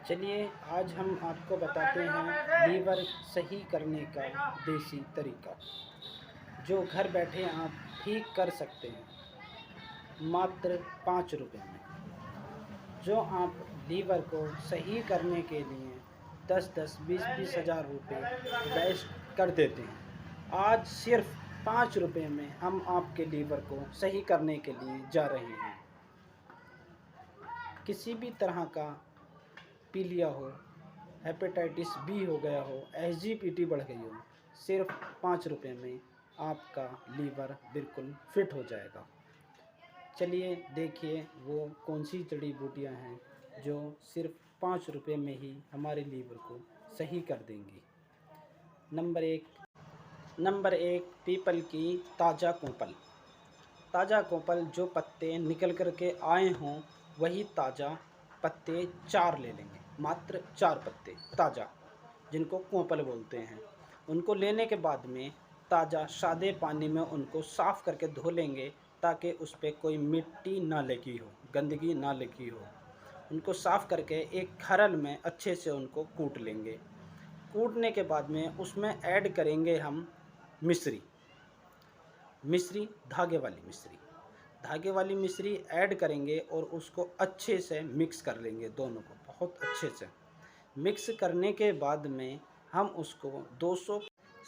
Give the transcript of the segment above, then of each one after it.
चलिए आज हम आपको बताते हैं लीवर सही करने का देसी तरीका जो घर बैठे आप ठीक कर सकते हैं मात्र 5 रुपए में। जो आप लीवर को सही करने के लिए 10-10 20-20 हज़ार रुपये वेस्ट कर देते हैं, आज सिर्फ 5 रुपए में हम आपके लीवर को सही करने के लिए जा रहे हैं। किसी भी तरह का पीलिया हो, हेपेटाइटिस बी हो गया हो, एसजीपीटी बढ़ गई हो, सिर्फ 5 रुपए में आपका लीवर बिल्कुल फिट हो जाएगा। चलिए देखिए वो कौन सी जड़ी बूटियां हैं जो सिर्फ 5 रुपए में ही हमारे लीवर को सही कर देंगी। नंबर एक पीपल की ताज़ा कोपल। ताज़ा कोपल जो पत्ते निकल कर के आए हों वही ताज़ा पत्ते 4 ले लेंगे, मात्र 4 पत्ते ताज़ा, जिनको कोपल बोलते हैं। उनको लेने के बाद में ताज़ा सादे पानी में उनको साफ़ करके धो लेंगे ताकि उस पर कोई मिट्टी ना लगी हो, गंदगी ना लगी हो। उनको साफ़ करके एक खरल में अच्छे से उनको कूट लेंगे। कूटने के बाद में उसमें ऐड करेंगे हम मिश्री। धागे वाली मिश्री ऐड करेंगे और उसको अच्छे से मिक्स कर लेंगे, दोनों को बहुत अच्छे से मिक्स करने के बाद में हम उसको 200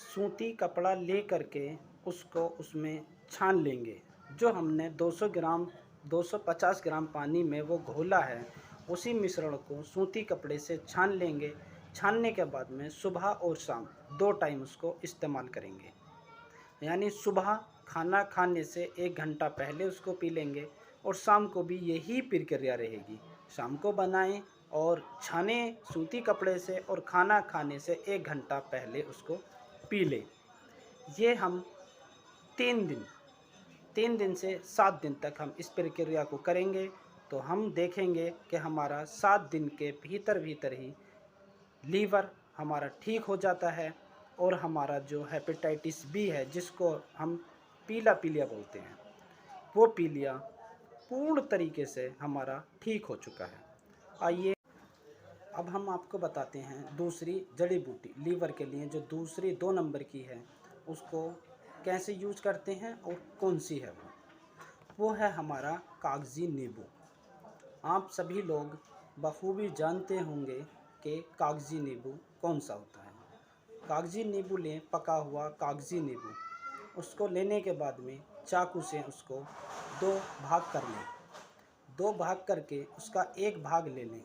सूती कपड़ा ले करके उसको उसमें छान लेंगे। जो हमने 250 ग्राम पानी में वो घोला है उसी मिश्रण को सूती कपड़े से छान लेंगे। छानने के बाद में सुबह और शाम 2 टाइम उसको इस्तेमाल करेंगे, यानी सुबह खाना खाने से 1 घंटा पहले उसको पी लेंगे और शाम को भी यही प्रक्रिया रहेगी। शाम को बनाएं और छानें सूती कपड़े से और खाना खाने से 1 घंटा पहले उसको पी लें। ये हम 3 दिन से 7 दिन तक हम इस प्रक्रिया को करेंगे तो हम देखेंगे कि हमारा 7 दिन के भीतर भीतर ही लीवर हमारा ठीक हो जाता है और हमारा जो हेपेटाइटिस बी है, जिसको हम पीलिया बोलते हैं, वो पीलिया पूर्ण तरीके से हमारा ठीक हो चुका है। आइए अब हम आपको बताते हैं दूसरी जड़ी बूटी लीवर के लिए जो दूसरी 2 नंबर की है, उसको कैसे यूज करते हैं और कौन सी है वो है हमारा कागजी नींबू। आप सभी लोग बखूबी जानते होंगे कि कागजी नींबू कौन सा होता है। कागजी नींबू लें, पका हुआ कागजी नींबू, उसको लेने के बाद में चाकू से उसको 2 भाग कर लें। 2 भाग करके उसका एक भाग ले लें।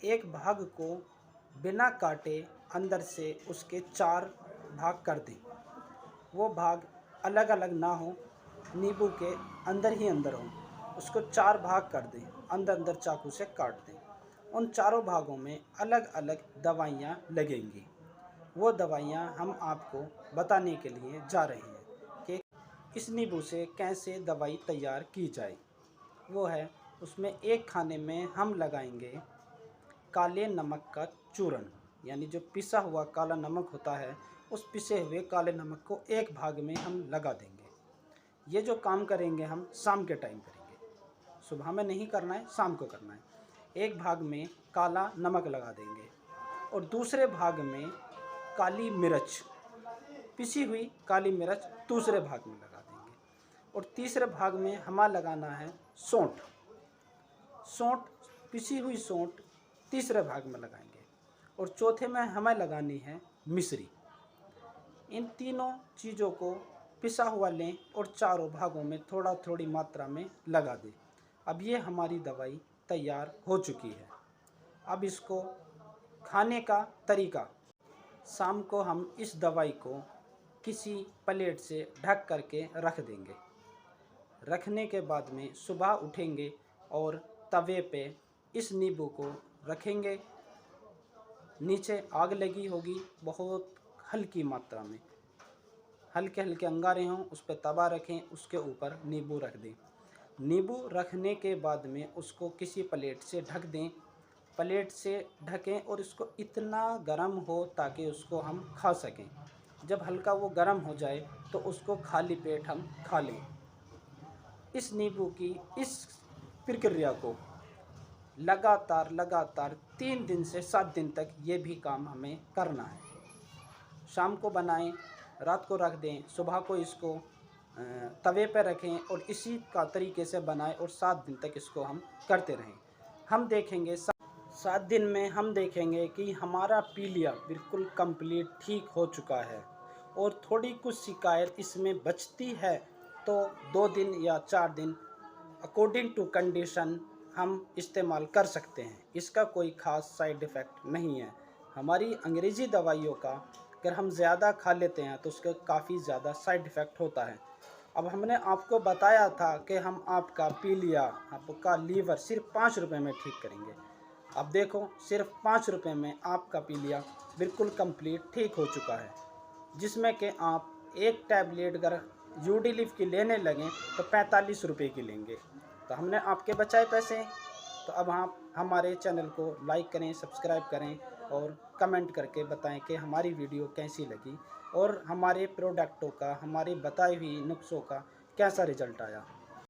एक भाग को बिना काटे अंदर से उसके 4 भाग कर दें। वो भाग अलग अलग ना हो, नींबू के अंदर ही अंदर हो, उसको 4 भाग कर दें, अंदर अंदर चाकू से काट दें। उन चारों भागों में अलग अलग दवाइयाँ लगेंगी। वो दवाइयाँ हम आपको बताने के लिए जा रहे हैं कि इस नींबू से कैसे दवाई तैयार की जाए। वो है, उसमें एक खाने में हम लगाएंगे काले नमक का चूर्ण, यानी जो पिसा हुआ काला नमक होता है, उस पिसे हुए काले नमक को एक भाग में हम लगा देंगे। ये जो काम करेंगे हम शाम के टाइम करेंगे, सुबह में नहीं करना है, शाम को करना है। एक भाग में काला नमक लगा देंगे और दूसरे भाग में काली मिर्च, पिसी हुई काली मिर्च दूसरे भाग में लगा देंगे और तीसरे भाग में हमें लगाना है सौंठ। पिसी हुई सौंठ तीसरे भाग में लगाएंगे और चौथे में हमें लगानी है मिश्री। इन तीनों चीज़ों को पिसा हुआ लें और चारों भागों में थोड़ा थोड़ी मात्रा में लगा दें। अब ये हमारी दवाई तैयार हो चुकी है। अब इसको खाने का तरीका, शाम को हम इस दवाई को किसी प्लेट से ढक करके रख देंगे। रखने के बाद में सुबह उठेंगे और तवे पे इस नींबू को रखेंगे। नीचे आग लगी होगी, बहुत हल्की मात्रा में, हल्के हल्के अंगारे हों, उस पर तवा रखें, उसके ऊपर नींबू रख दें। नींबू रखने के बाद में उसको किसी प्लेट से ढक दें। प्लेट से ढकें और इसको इतना गर्म हो ताकि उसको हम खा सकें। जब हल्का वो गर्म हो जाए तो उसको खाली पेट हम खा लें। इस नींबू की इस प्रक्रिया को लगातार 3 दिन से 7 दिन तक ये भी काम हमें करना है। शाम को बनाएं, रात को रख दें, सुबह को इसको तवे पर रखें और इसी का तरीके से बनाएं और 7 दिन तक इसको हम करते रहें। हम देखेंगे 7 दिन में हम देखेंगे कि हमारा पीलिया बिल्कुल कंप्लीट ठीक हो चुका है और थोड़ी कुछ शिकायत इसमें बचती है तो 2 दिन या 4 दिन अकॉर्डिंग टू कंडीशन हम इस्तेमाल कर सकते हैं। इसका कोई ख़ास साइड इफ़ेक्ट नहीं है। हमारी अंग्रेज़ी दवाइयों का अगर हम ज़्यादा खा लेते हैं तो उसका काफ़ी ज़्यादा साइड इफ़ेक्ट होता है। अब हमने आपको बताया था कि हम आपका पीलिया, आपका लीवर सिर्फ 5 रुपए में ठीक करेंगे। अब देखो सिर्फ 5 रुपए में आपका पीलिया बिल्कुल कंप्लीट ठीक हो चुका है, जिसमें कि आप एक टैबलेट अगर यूडी लीफ की लेने लगें तो 45 रुपए की लेंगे। तो हमने आपके बचाए पैसे। तो अब आप हमारे चैनल को लाइक करें, सब्सक्राइब करें और कमेंट करके बताएं कि हमारी वीडियो कैसी लगी और हमारे प्रोडक्टों का, हमारे बताई हुई नुस्खों का कैसा रिज़ल्ट आया।